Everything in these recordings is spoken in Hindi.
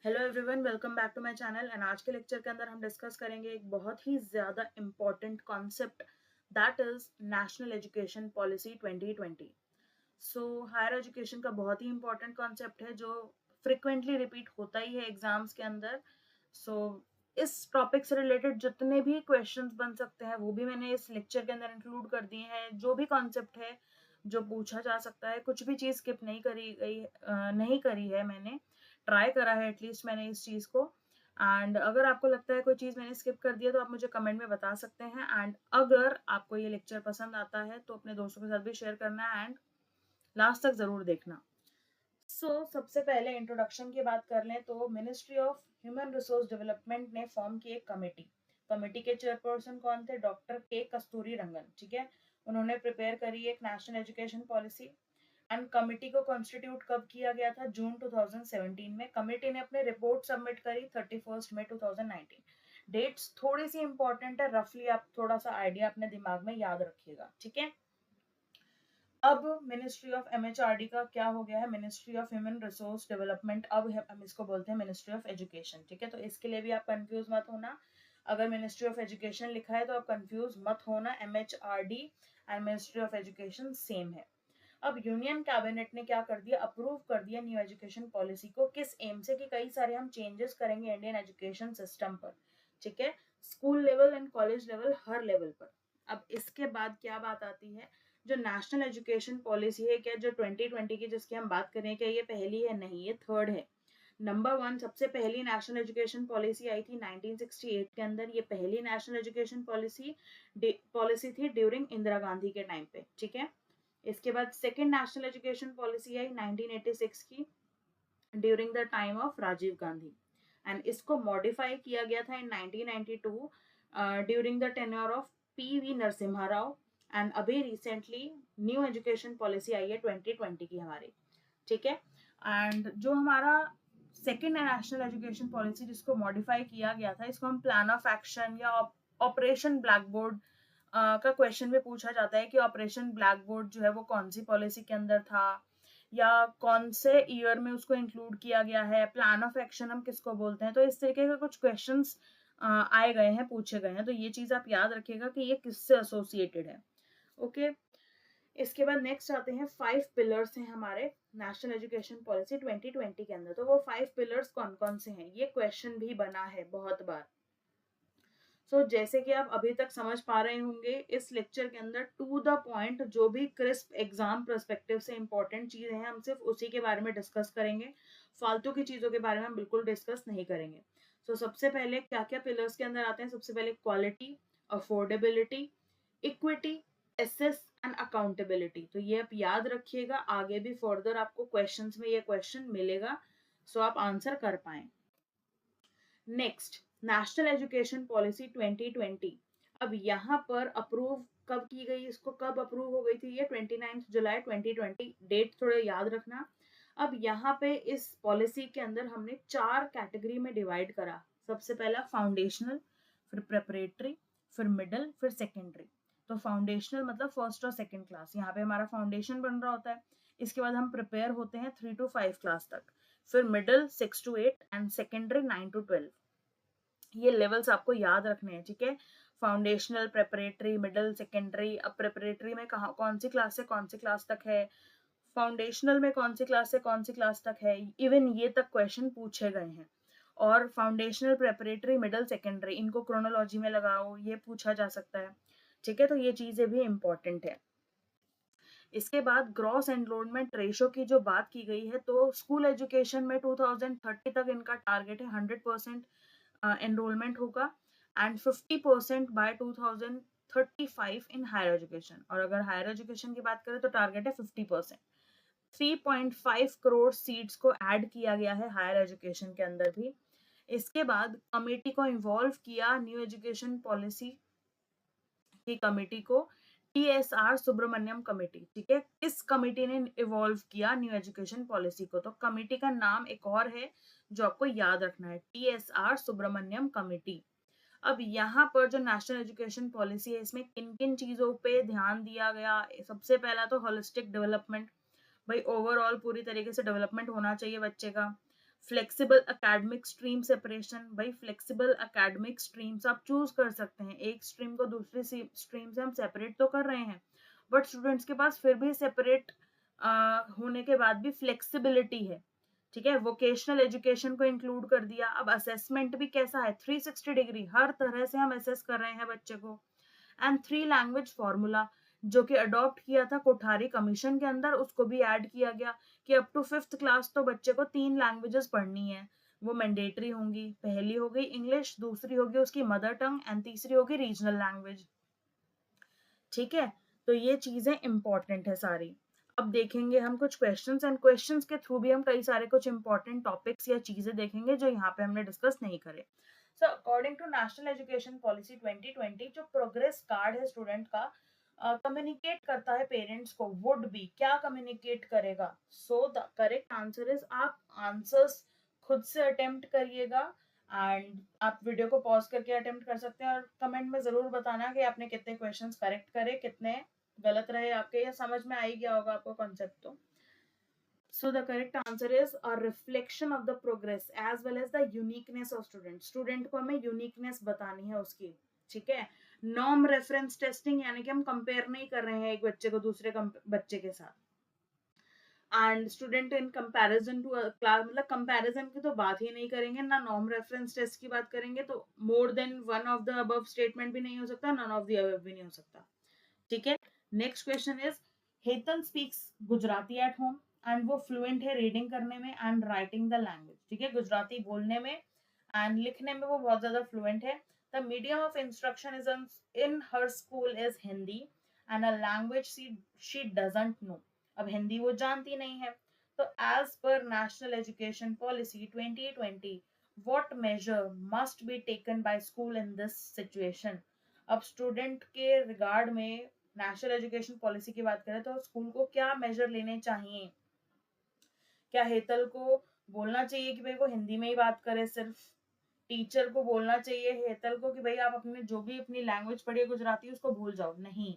Hello everyone, welcome back to my channel. And आज के लेक्चर के अंदर हम डिस्कस करेंगे एक बहुत ही ज़्यादा important concept, that is National education policy 2020। So higher education का बहुत ही इम्पॉर्टेंट कॉन्सेप्ट है जो फ्रिक्वेंटली रिपीट होता ही है एग्जाम्स के अंदर। सो इस टॉपिक से रिलेटेड जितने भी क्वेश्चंस बन सकते हैं वो भी मैंने इस लेक्चर के अंदर इंक्लूड कर दिए हैं। जो भी कॉन्सेप्ट है जो पूछा जा सकता है, कुछ भी चीज़ स्किप नहीं करी है, मैंने ट्राई करा है एटलीस्ट मैंने इस चीज़ को। एंड अगर आपको लगता है कोई चीज़ मैंने स्किप कर दिया तो आप मुझे कमेंट में बता सकते हैं। एंड अगर आपको ये लेक्चर पसंद आता है तो अपने दोस्तों के साथ भी शेयर करना है एंड लास्ट तक ज़रूर देखना। सबसे पहले इंट्रोडक्शन की बात कर लें तो ministry of human resource development ने फॉर्म की एक कमेटी। कमेटी के चेयरपर्सन कौन थे? डॉक्टर के कस्तूरी रंगन। ठीक है, उन्होंने प्रिपेयर करी एक national education policy. And committee को कॉन्स्टिट्यूट कब किया गया था? जून 2017 में। कमिटी ने अपनी रिपोर्ट सबमिट करी 31 मई 2019। डेट्स थोड़ी सी इंपॉर्टेंट है, रफली आप थोड़ा सा आइडिया अपने दिमाग में याद रखिएगा। ठीक है, अब मिनिस्ट्री ऑफ एमएचआरडी का क्या हो गया है? Ministry of human resource development. अब हम इसको बोलते हैं मिनिस्ट्री ऑफ एजुकेशन। ठीक है, तो इसके लिए भी आप कंफ्यूज मत होना। अगर मिनिस्ट्री ऑफ एजुकेशन लिखा है तो आप कंफ्यूज मत होना। MHRD and ministry of education same है। अब यूनियन कैबिनेट ने क्या कर दिया? अप्रूव कर दिया न्यू एजुकेशन पॉलिसी को। किस एम से? कि कई सारे हम चेंजेस करेंगे इंडियन एजुकेशन सिस्टम पर। ठीक है, school level and college level, her level पर। अब इसके बाद क्या बात आती है? जो नेशनल एजुकेशन पॉलिसी है, क्या जो 2020 की जिसकी हम बात करें, क्या ये पहली है? नहीं, ये थर्ड है। नंबर वन, सबसे पहली नेशनल एजुकेशन पॉलिसी आई थी 1968 के अंदर। ये पहली नेशनल एजुकेशन पॉलिसी थी ड्यूरिंग इंदिरा गांधी के टाइम पे। ठीक है, इसके बाद सेकेंड नेशनल एजुकेशन पॉलिसी आई 1986 की, during the time of Rajiv Gandhi. And इसको मॉडिफाई किया गया था in 1992 during the tenure of PV Narasimha Rao. And अभी रिसेंटली न्यू एजुकेशन पॉलिसी आई है 2020 की हमारी। ठीक है, एंड जो हमारा सेकेंड नेशनल एजुकेशन पॉलिसी जिसको मॉडिफाई किया गया था, इसको हम प्लान ऑफ एक्शन या ऑपरेशन ब्लैक बोर्ड का क्वेश्चन भी पूछा जाता है कि ऑपरेशन ब्लैक बोर्ड जो है वो कौन सी पॉलिसी के अंदर था या कौन से ईयर में उसको इंक्लूड किया गया है। प्लान ऑफ एक्शन हम किसको बोलते हैं? तो इस तरीके के कुछ क्वेश्चंस आए गए हैं, पूछे गए हैं, तो ये चीज आप याद रखिएगा कि ये किससे एसोसिएटेड है। ओके, इसके बाद नेक्स्ट आते हैं 5 पिलर्स हैं हमारे नेशनल एजुकेशन पॉलिसी 2020 के अंदर। तो वो 5 पिलर्स कौन कौन से हैं? ये क्वेश्चन भी बना है बहुत बार। जैसे कि आप अभी तक समझ पा रहे होंगे, इस लेक्चर के अंदर टू द पॉइंट जो भी क्रिस्प एग्जाम पर्सपेक्टिव से इंपॉर्टेंट चीजें हैं हम सिर्फ उसी के बारे में डिस्कस करेंगे। फालतू की चीजों के बारे में हम बिल्कुल डिस्कस नहीं करेंगे। सबसे पहले क्या क्या पिलर्स के अंदर आते हैं? सबसे पहले quality, affordability, equity, access and accountability. तो ये आप याद रखिएगा, आगे भी फर्दर आपको क्वेश्चंस में ये क्वेश्चन मिलेगा, आप आंसर कर पाए। Next, national education policy 2020। अब यहाँ पर अप्रूव कब की गई? इसको कब अप्रूव हो गई थी? ये 29 जुलाई 2020। डेट थोड़े याद रखना। अब यहाँ पे इस पॉलिसी के अंदर हमने 4 कैटेगरी में डिवाइड करा। सबसे पहला फाउंडेशनल, फिर प्रेपरेटरी, फिर मिडिल, फिर सेकेंडरी। तो फाउंडेशनल मतलब फर्स्ट और सेकेंड क्लास, यहाँ पे हमारा फाउंडेशन बन रहा होता है। इसके बाद हम प्रिपेयर होते हैं 3 to 5 क्लास तक, फिर middle 6 to 8 and secondary 9 to 12। ये लेवल्स आपको याद रखने हैं। ठीक है, फाउंडेशनल, प्रेपरेटरी, मिडिल, सेकेंडरी। अब प्रेपरेटरी में कहाँ कौन सी क्लास से कौन सी क्लास तक है, फाउंडेशनल में कौन सी क्लास से कौन सी क्लास तक है, इवन ये तक क्वेश्चन पूछे गए हैं। और फाउंडेशनल, प्रेपरेटरी, मिडिल, सेकेंडरी, इनको क्रोनोलॉजी में लगाओ, ये पूछा जा सकता है। ठीक है, तो ये चीजें भी इंपॉर्टेंट है। इसके बाद ग्रॉस एनरोलमेंट रेशो की जो बात की गई है, तो स्कूल एजुकेशन में 2030 तक इनका टारगेट है 100% एनरोलमेंट होगा and 50% by 2035 in higher education. और अगर हायर एजुकेशन की बात करें तो टारगेट है 50%। 3.5 करोड़ सीट्स को ऐड किया गया है हायर एजुकेशन के अंदर भी। इसके बाद कमेटी को इन्वॉल्व किया न्यू एजुकेशन पॉलिसी की कमेटी को TSR सुब्रमण्यम कमेटी। ठीक है, इस कमेटी ने इवॉल्व किया न्यू एजुकेशन पॉलिसी को। तो कमेटी का नाम एक और है जो आपको याद रखना है, TSR सुब्रमण्यम कमेटी। अब यहाँ पर जो नेशनल एजुकेशन पॉलिसी है, इसमें किन किन चीजों पे ध्यान दिया गया? सबसे पहला तो होलिस्टिक डेवलपमेंट, भाई ओवरऑल पूरी तरीके से डेवलपमेंट होना चाहिए बच्चे का। फ्लेक्सिबल एकेडमिक स्ट्रीम सेपरेशन, भाई फ्लेक्सिबल एकेडमिक स्ट्रीम्स आप चूज कर सकते हैं, एक स्ट्रीम को दूसरी स्ट्रीम से हम सेपरेट तो कर रहे हैं, बट स्टूडेंट्स के पास फिर भी सेपरेट होने के बाद भी फ्लेक्सिबिलिटी है, ठीक है। वोकेशनल एजुकेशन को इंक्लूड कर दिया। अब असेसमेंट भी कैसा है, 360 डिग्री, हर तरह से हम असेस कर रहे हैं बच्चे को। एंड 3 लैंग्वेज फॉर्मूला, जो कि अडॉप्ट किया था कोठारी कमीशन के अंदर, उसको भी ऐड किया गया कि अप टू 5th क्लास तो बच्चे को 3 लैंग्वेजेस पढ़नी है, वो मैंडेटरी होंगी। पहली हो गई इंग्लिश, दूसरी होगी उसकी मदर टंग, एंड तीसरी होगी रीजनल लैंग्वेज, ठीक है। तो ये चीजें इंपॉर्टेंट है सारी। अब देखेंगे हम कुछ क्वेश्चंस, एंड क्वेश्चंस के थ्रू भी हम कई सारे कुछ इंपॉर्टेंट टॉपिक्स या चीजें देखेंगे जो यहाँ पे हमने डिस्कस नहीं करे। So according to national education policy 2020, जो प्रोग्रेस कार्ड है स्टूडेंट का, कम्युनिकेट करता है पेरेंट्स को, वुड बी क्या कम्युनिकेट करेगा। So the correct answer is, आप आंसर्स खुद से अटेम्प्ट करिएगा, एंड आप वीडियो को पॉज करके अटेम्प्ट कर सकते हैं, और कमेंट में जरूर बताना कि आपने कितने क्वेश्चंस करेक्ट करे, कितने गलत रहे आपके, या समझ में आ ही गया होगा आपको कॉन्सेप्ट तो। So the correct answer is a reflection of the progress as well as the uniqueness of student. Student को हमें uniqueness बतानी है उसकी, ठीक है। नॉर्म रेफरेंस टेस्टिंग, यानी कि हम कंपेयर नहीं कर रहे हैं एक बच्चे को दूसरे बच्चे के साथ। And student in comparison to class, मतलब कंपैरिजन की तो बात ही नहीं करेंगे ना, नॉर्म रेफरेंस टेस्ट की बात करेंगे तो more than one of the above statement भी नहीं हो सकता, नन ऑफ द अबव भी नहीं हो सकता, ठीक है। Next question is, Hetal speaks Gujarati at home, and वो फ्लुएंट है रीडिंग करने में एंड राइटिंग द लैंग्वेज, ठीक है, गुजराती बोलने में एंड लिखने में वो बहुत ज्यादा फ्लुएंट है। The medium of instruction is in her school is Hindi, and a language she doesn't know, अब हिंदी वो जानती नहीं है। तो as per National education policy 2020, what measure must be taken by school in this situation। अब स्टूडेंट के रिगार्ड में नेशनल एजुकेशन पॉलिसी की बात करें तो स्कूल को क्या मेजर लेने चाहिए। क्या हेतल को बोलना चाहिए कि भाई वो हिंदी में ही बात करे सिर्फ, टीचर को बोलना चाहिए हेतल को कि भाई आप अपने जो भी अपनी लैंग्वेज पढ़िए गुजराती उसको भूल जाओ, नहीं।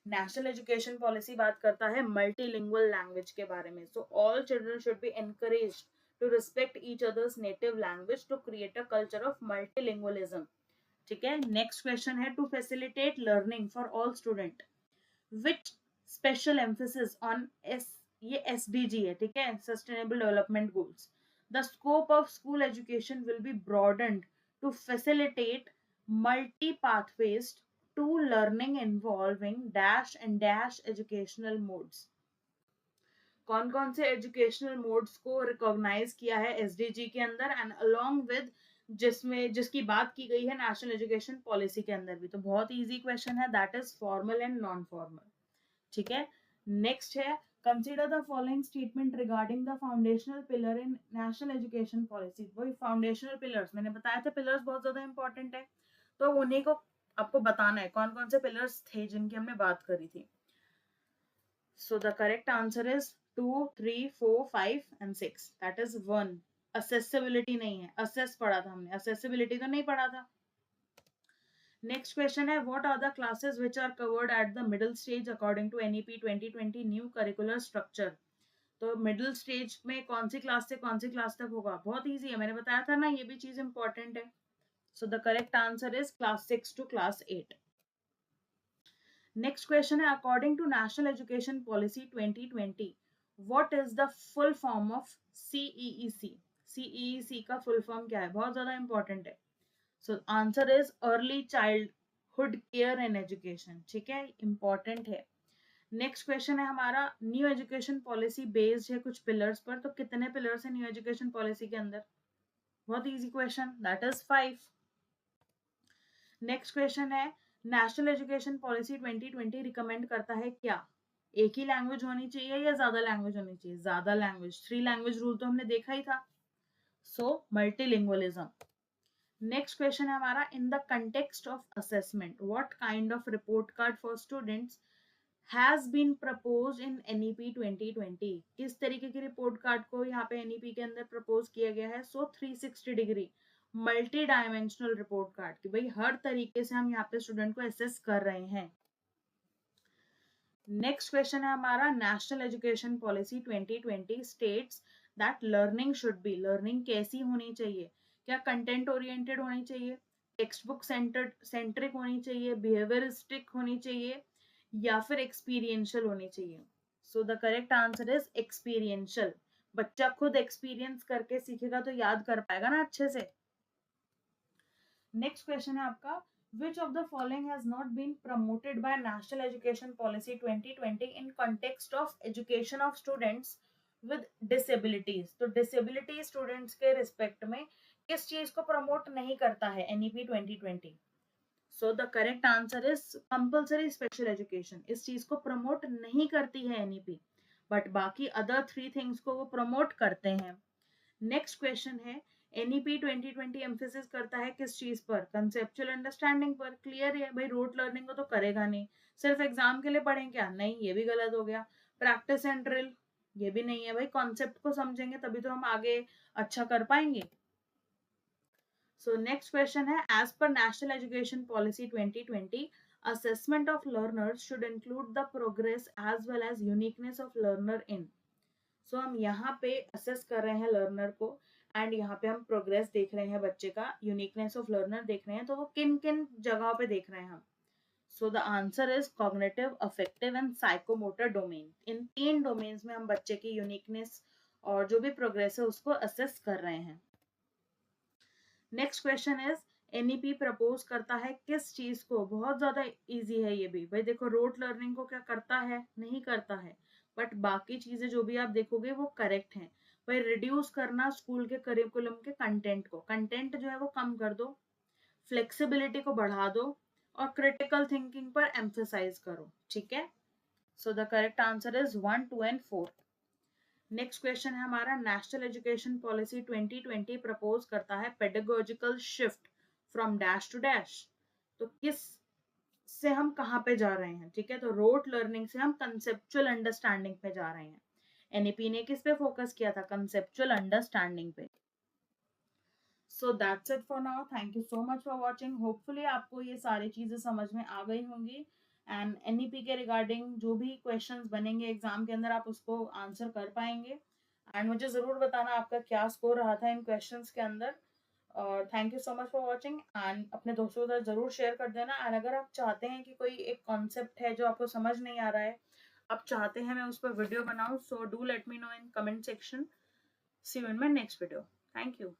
नेशनल एजुकेशन पॉलिसी बात करता है मल्टीलिंगुअल लैंग्वेज के बारे में। So all children should be encouraged to respect each others native language to create a culture of multilingualism, ठीक है। नेक्स्ट क्वेश्चन है, to facilitate learning for all student which special emphasis on ये एसडीजी है, ठीक है, sustainable development goals. The scope of school education will be broadened to facilitate multi pathways to learning involving dash and dash educational modes. कौन कौन से एजुकेशनल मोड्स को रिकॉग्नाइज किया है एसडीजी के अंदर, एंड अलोंग विद जिसकी बात की गई है नेशनल एजुकेशन पॉलिसी के अंदर भी। तो बहुत इजी क्वेश्चन है, that is formal and non formal, ठीक है। नेक्स्ट है, consider the following statement regarding the foundational pillar in national education policy. वही फाउंडेशनल पिलर्स, मैंने बताया था पिलर्स बहुत ज्यादा इंपॉर्टेंट है, तो उन्हीं को आपको बताना है कौन कौन से पिलर्स थे जिनकी हमने बात करी थी। सो the correct answer is 2, 3, 4, 5 and 6, that is 1। Accessibility नहीं है, असेस पढ़ा था हमने, असेसिबिलिटी तो नहीं पढ़ा था। नेक्स्ट क्वेश्चन है, what are the classes which are covered at the middle stage according to NEP 2020 new curricular structure. तो मिडिल स्टेज में कौन सी क्लास से कौन सी क्लास तक होगा, बहुत इजी है, मैंने बताया था ना, ये भी चीज इंपॉर्टेंट है। So the correct answer is class 6 to class 8। Next question है, according to national education policy 2020, what is the full form of CEEC. CEEC का फुल फॉर्म क्या है, बहुत ज्यादा इंपॉर्टेंट है। So answer is early childhood care and education, ठीक है, इंपॉर्टेंट है। नेक्स्ट क्वेश्चन है हमारा, न्यू एजुकेशन पॉलिसी बेस्ड है कुछ पिलर्स पर, तो कितने पिलर्स है न्यू एजुकेशन पॉलिसी के अंदर, बहुत easy question, that is 5। Next question है, नेशनल एजुकेशन पॉलिसी 2020 रिकमेंड करता है क्या, एक ही लैंग्वेज होनी चाहिए या ज्यादा लैंग्वेज होनी चाहिए, ज्यादा लैंग्वेज, 3 लैंग्वेज रूल तो हमने देखा ही था। सो मल्टीलिंगुअलिज्म। नेक्स्ट क्वेश्चन है हमारा, in the context of assessment what kind of report card for students has been proposed in NEP 2020। किस तरीके की रिपोर्ट कार्ड को यहाँ पे एनईपी के अंदर प्रपोज किया गया है। सो 360 degree multi dimensional report card, कि भाई हर तरीके से हम यहाँ पे स्टूडेंट को असेस कर रहे हैं। नेक्स्ट क्वेश्चन है हमारा, National education policy 2020 states that learning should be, learning कैसी होनी चाहिए, क्या कंटेंट ओरिएंटेड होनी चाहिए, टेक्स्ट बुक सेंट्रिक होनी चाहिए, बिहेवियरिस्टिक होनी चाहिए, या फिर एक्सपीरियंशियल होनी चाहिए. सो the correct answer is experiential. बच्चा खुद एक्सपीरियंस करके सीखेगा तो याद कर पाएगा ना अच्छे से. नेक्स्ट क्वेश्चन है आपका, which of the following has not been promoted by National Education Policy 2020 in context of education of students with disabilities. तो disability students के रिस्पेक्ट में किस चीज को प्रमोट नहीं करता है NEP 2020? So the correct answer is compulsory special education. इस चीज को प्रमोट नहीं करती है NEP, बट बाकी अदर 3 थिंग्स को वो प्रमोट करते हैं. नेक्स्ट क्वेश्चन है, NEP 2020 एम्फेसिस करता है किस चीज पर? कंसेप्चुअल अंडरस्टैंडिंग पर. क्लियर है भाई, रोट लर्निंग को तो करेगा नहीं. सिर्फ एग्जाम के लिए पढ़ें क्या? नहीं, ये भी गलत हो गया. प्रैक्टिस एंड ड्रिल, ये भी नहीं है भाई. कॉन्सेप्ट को समझेंगे तभी तो हम आगे अच्छा कर पाएंगे. सो नेक्स्ट क्वेश्चन है, as per National education policy 2020 assessment of learners should include the progress as well as uniqueness of learner in. सो हम यहाँ पे असेस कर रहे हैं लर्नर को, एंड यहाँ पे हम प्रोग्रेस देख रहे हैं बच्चे का, यूनिकनेस ऑफ लर्नर देख रहे हैं. तो वो किन किन जगहों पे देख रहे हैं हम? So the answer is cognitive, affective and psychomotor domain. In 3 domains में हम बच्चे की यूनिकनेस और जो भी प्रोग्रेस है उसको असेस कर रहे हैं. Next question is, NEP propose करता है किस चीज को? बहुत ज्यादा इजी है ये भी भाई. देखो, रोट लर्निंग को क्या करता है? नहीं करता है, बट बाकी चीजें जो भी आप देखोगे वो करेक्ट हैं. भाई, रिड्यूस करना स्कूल के करिकुलम के कंटेंट को, कंटेंट जो है वो कम कर दो, फ्लेक्सिबिलिटी को बढ़ा दो, और क्रिटिकल थिंकिंग पर एम्फेसाइज करो. ठीक है. So the correct answer is 1, 2 and 4. Next question है हमारा, नेशनल एजुकेशन पॉलिसी 2020 प्रपोज करता है pedagogical shift from dash to dash. तो किस से हम कहाँ पे जा रहे हैं? ठीक है, तो रोट लर्निंग से हम कंसेप्चुअल अंडरस्टैंडिंग पे जा रहे हैं. NEP ने किस पे फोकस किया था? कंसेप्चुअल अंडरस्टैंडिंग पे. So that's it for now. Thank you so much for watching. Hopefully आपको ये सारी चीजें समझ में आ गई होंगी, एंड NEP के रिगार्डिंग जो भी क्वेश्चंस बनेंगे एग्जाम के अंदर आप उसको आंसर कर पाएंगे. एंड मुझे जरूर बताना आपका क्या स्कोर रहा था इन क्वेश्चंस के अंदर. और thank you so much for watching, and अपने दोस्तों के साथ जरूर शेयर कर देना. एंड अगर आप चाहते हैं कि कोई एक कॉन्सेप्ट है जो आपको समझ नहीं आ रहा है, आप चाहते हैं मैं उस पर वीडियो बनाऊं, so do let me know in comment section. See you in my next video. Thank you.